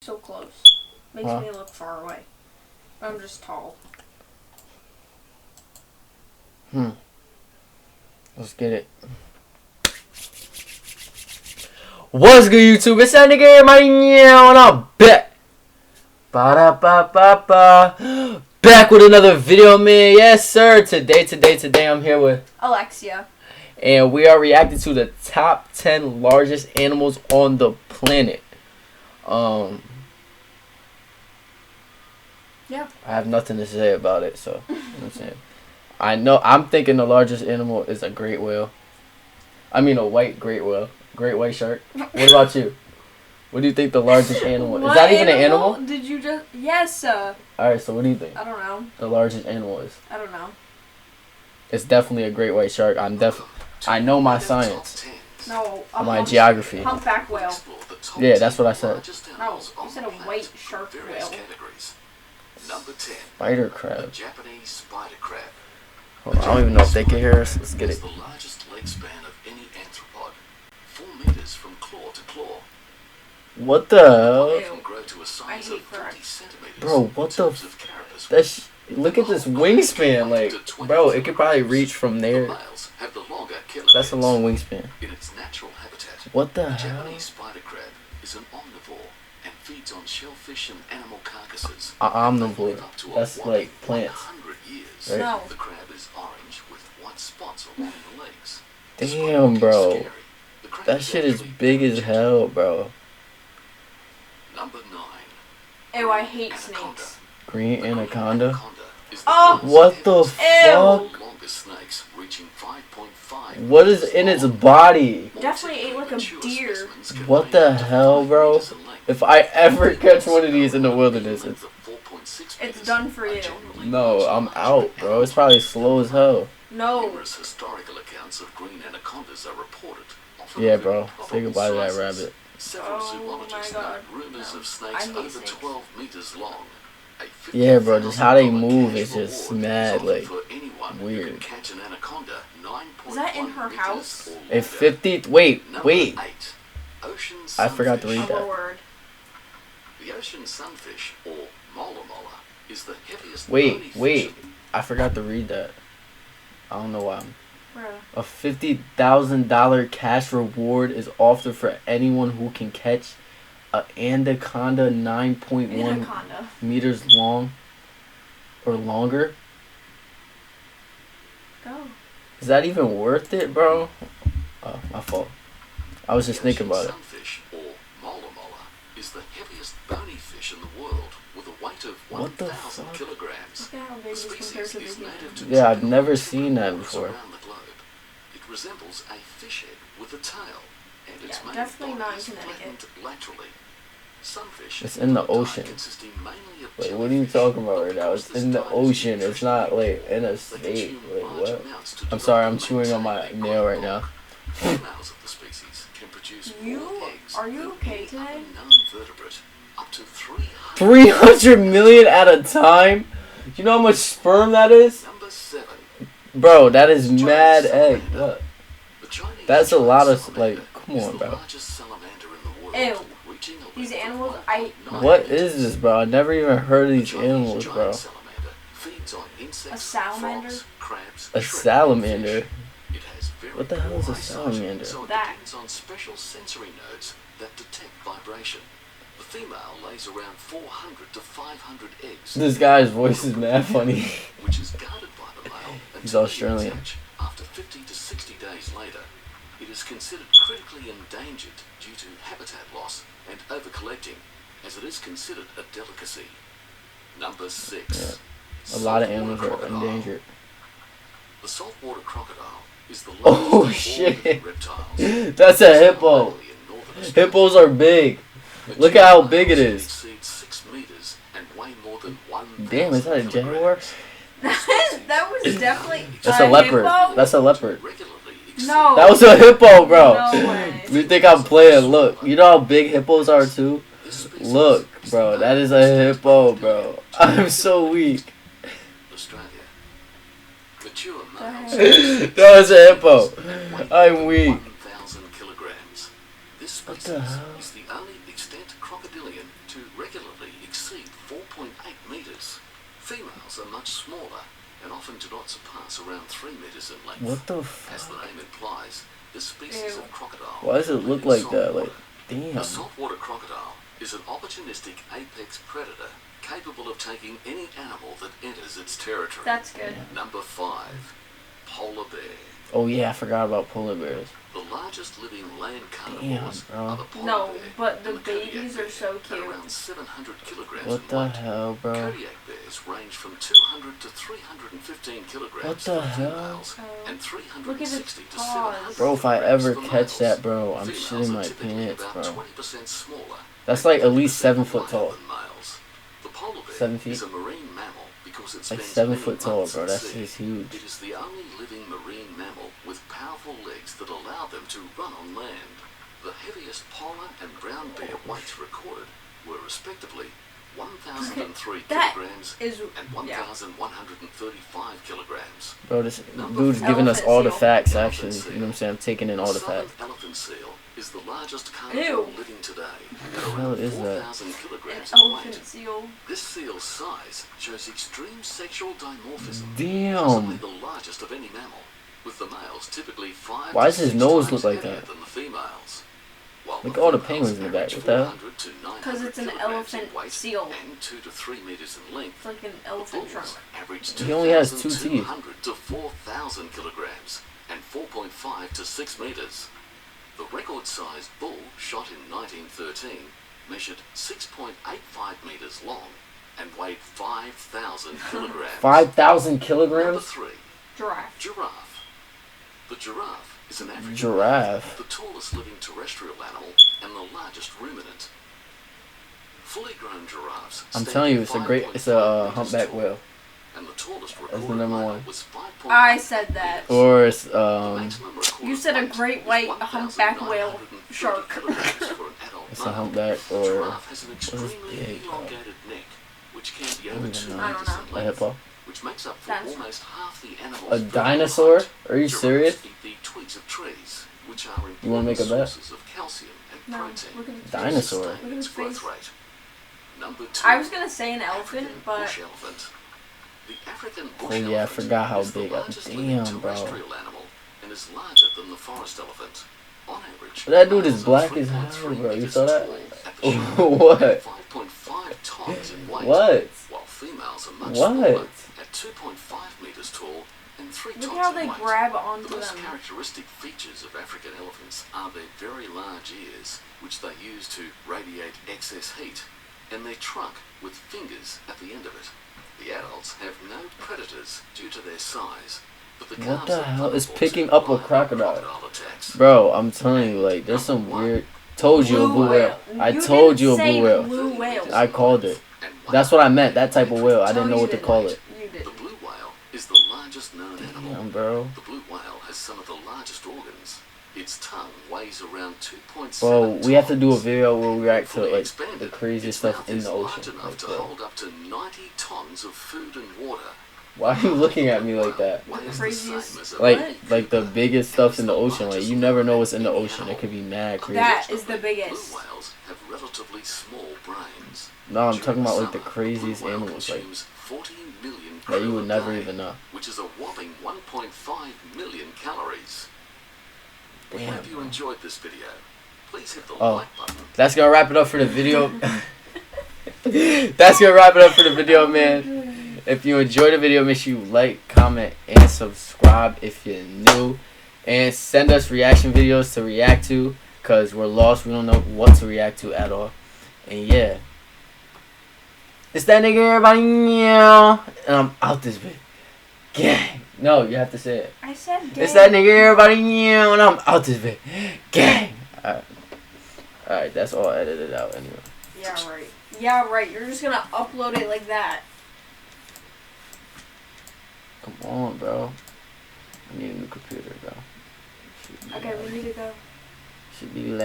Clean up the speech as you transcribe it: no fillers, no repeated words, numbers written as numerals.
so close. Makes me look far away. I'm just tall. Let's get it. What's good, YouTube? It's that nigga here, my and I'm back. Ba-da-ba-ba-ba. Back with another video, man. Yes, sir. Today I'm here with Alexia. And we are reacting to the top 10 largest animals on the planet. Yeah. I have nothing to say about it, so you know what I'm saying. I'm thinking the largest animal is a great whale. I mean a white great whale. Great white shark. What about you? What do you think the largest animal is? Is that even an animal? Did you just... Yes. Alright, so what do you think? I don't know. The largest animal is? I don't know. It's definitely a great white shark. I know my science. No. My geography. Humpback whale. Yeah, that's what I said. No, you said a white shark whale. Number 10. Spider crab. Japanese spider crab. Hold on, I don't even know if they can hear us. Let's get it. It's the largest leg span of any arthropod. 4 meters from claw to claw. What the hell? It can grow to a size of 40 centimeters. Bro, what the look at this wingspan, like, bro, it could probably reach from there. That's a long wingspan. In its natural habitat, what the hell? Japanese spider crab is an omnivore and feeds on shellfish and animal carcasses. Omnivore. That's like plants. 100 years. Right? No. The crab is orange with white spots along the legs. Damn, bro. That shit is big as hell, bro. Number 9. Ew, I hate Anaconda. snakes. Green anaconda? Oh! What the fuck? Snakes reaching 5.5. What is in its body? Definitely ate like a deer. What the hell, bro? If I ever catch one of these in the wilderness, It's done for you. no, I'm out, bro. It's probably slow as hell. No. Numerous historical accounts of green anacondas are reported. Yeah, bro. Say goodbye to that rabbit. Several zoologists God. note rumors of snakes over 12 meters long. Yeah, bro, just how they move is just mad, like, weird. Catch an anaconda Is that in her house? A 50... Wait. I forgot to read Other that. word. The ocean sunfish, or mola is the heaviest. Wait. I forgot to read that. I don't know why. Where? A $50,000 cash reward is offered for anyone who can catch an anaconda 9.1 meters long or longer. Go. Is that even worth it, bro? Oh, my fault. I was just thinking about it. Sunfish, or mola is the heaviest bony fish in the world with a weight of 1,000 kilograms. Look at how big this compares to the human. Yeah, I've never seen that before. Around the globe. It resembles a fish head with a tail, and its main definitely body not in is Connecticut. flattened laterally. Sunfish It's in the ocean. Like, what are you talking about right now? It's in the ocean. It's not, like, in a state. Like, what? I'm sorry, I'm chewing on my nail right now. Females of the species can produce more eggs Are you okay than today? any known vertebrate, up to 300 million at a time? You know how much sperm that is? Number 7. Bro, that is mad egg. What? That's a lot of, like, come on, bro. Ew. These animals, What is this, bro? I never even heard of these animals, bro. A salamander? A salamander? What the hell is a salamander? That. On special sensory nodes that detect vibration. The female lays around 400 to 500 eggs. This guy's voice is mad funny. Which is guarded by the male. He's Australian. After 50 to 60 days later, it is considered critically endangered due to habitat loss and over-collecting, as it is considered a delicacy. Number 6. Yeah. A lot of animals are endangered. The saltwater crocodile is the Oh largest shit! reptiles. That's a hippo. Hippos are big. Look at how big it is. 6 meters and weigh more than 1,000 Damn, is that a jaguar? That was definitely That's a leopard. hippo? That's a leopard. No. That was a hippo, bro. No way. You think I'm playing? Look, you know how big hippos are too? Look, bro, that is a hippo, bro. I'm so weak. Australia. Mature males That was a hippo. I'm weak. 1,000 kilograms. This What species the hell? is the only extant crocodilian to meters. Females are much smaller and often do not surpass around 3 meters in length. What the As the fuck? name implies, this species Ew. of crocodile. Why does it look live in like that? saltwater. Like, damn. A saltwater crocodile is an opportunistic apex predator capable of taking any animal that enters its territory. That's good. Number 5. Polar bear. Oh yeah, I forgot about polar bears. The largest living land carnivores Damn, bro. are the polar No, bear but the and Kodiak babies bear are so at cute. around 700 kilograms What in the weight. hell, bro? Kodiak bears range from 200 to 315 kilograms What the for hell? females Oh. and Look at his 360 to paws. 700 Bro, if I kilograms ever for catch males. that, bro, I'm Females shitting are my typically pants, about bro. 20% smaller That's and like at least 30% 7 foot lighter tall. than males. The polar bear 7 feet? is a marine mammal because it Like spends 7 many foot tall, months bro. at That's sea. just huge. It is the only living marine mammal with powerful legs that allow them to run on land. The heaviest polar and brown bear weights recorded were respectively 1,003 That kilograms is and 1,135 kilograms. Bro, this Number dude's four. giving us all the Elephant facts, seal. actually. You know what I'm saying? I'm taking in all the southern facts. elephant seal is the largest carnivore Ew. living today at the hell around is that? 4,000 An kilograms in elephant weight. seal. This seal's size shows extreme sexual dimorphism. Damn. Possibly the largest of any mammal, with the males typically 5 Why to does his 6 nose times look like heavier that? than the females. While Look the at all the females penguins in the back. average What the hell? 400 to 900 'Cause it's an kilograms in elephant weight seal. and 2 to 3 meters in length. It's like an The elephant trunk. bulls average He only has 2 teeth. 2,200 to 4,000 kilograms and 4.5 to 6 meters. The record-sized bull, shot in 1913, measured 6.85 meters long and weighed 5,000 kilograms. 5,000 Number kilograms? 3. Giraffe. Giraffe. The giraffe is an African Giraffe. the tallest living terrestrial animal and the largest ruminant. Fully grown giraffes. I'm stand telling you, at it's a 5.5 meters humpback tall, whale. And the tallest the recorded number male one. was 5.8 I said that. Or it's, The maximum recorded You said a weight great is white humpback whale 1,930 shark. kilograms for an adult it's a male. humpback The or giraffe has an what is extremely big, bro? elongated neck, which can be I over don't 2 even know. I meters don't in a length, hippo. which makes up for Dinosaur. almost half the animal's A vertical dinosaur? height. Are you Giraffes serious? eat the twigs of trees, which are You wanna important make a bet? sources of calcium and No, protein. look at his to face. Dinosaur. sustain Look at its his growth face. rate. Number 2. I was gonna say an African elephant, but bush elephant. The African bush Oh yeah, I elephant forgot how is the big. largest living Damn, bro. terrestrial animal and is larger than the forest elephant. On average, That dude is males are black as 3.3 hell, bro. You meters saw that? tall at the shoulder What? and 5.5 tons in weight. What? While females are much What? smaller at 2.5 meters tall and 3 look tons at how in they weight. grab The onto most them. characteristic features of African elephants are their very large ears, which they use to radiate excess heat, and their trunk with fingers at the end of it. The adults have no predators due to their size, but the What calves the are hell is vulnerable picking to up a live crocodile? attacks. Bro, I'm telling you, like, there's some weird. Told you a blue whale. I You told didn't you a say blue whale. blue whale. I called it. And That's what I meant. That type of whale. I didn't No, know you what to didn't. call it. You The did. blue whale is the largest known animal. Damn, bro. The blue whale has some of the largest organs. Its tongue weighs around 2.7 Bro, we have to do a tons. video where we react to Fully like expanded, the craziest its stuff mouth in is the large ocean. enough Like, to bro, hold up to 90 tons of food and water. why are you looking at me like that? Weighs the Craziest- same as a Like the biggest stuff in the ocean. Like you never know what's in the ocean. It could be mad crazy. That is the biggest. Blue whales have relatively small brains. No, I'm talking During about like the summer, craziest blue whale animals like consumes 40 million that you krill would a never day, even know. which is a whopping 1.5 million calories. We Damn. hope you enjoyed this video. Please hit the Oh. like button. That's gonna wrap it up for the video. That's gonna wrap it up for the video, man. If you enjoyed the video, make sure you like, comment, and subscribe if you're new. And send us reaction videos to react to, because we're lost. We don't know what to react to at all. And yeah. It's that nigga, everybody. Yeah. And I'm out this bit. Gang. No, you have to say it. I said gay. It's that nigga, everybody. Yeah. And I'm out this bit. Gang. Alright, that's all edited out anyway. Yeah, right. Yeah, right. You're just gonna upload it like that. Come on, bro. I need a new computer, bro. Okay, we need to go. Should be lame.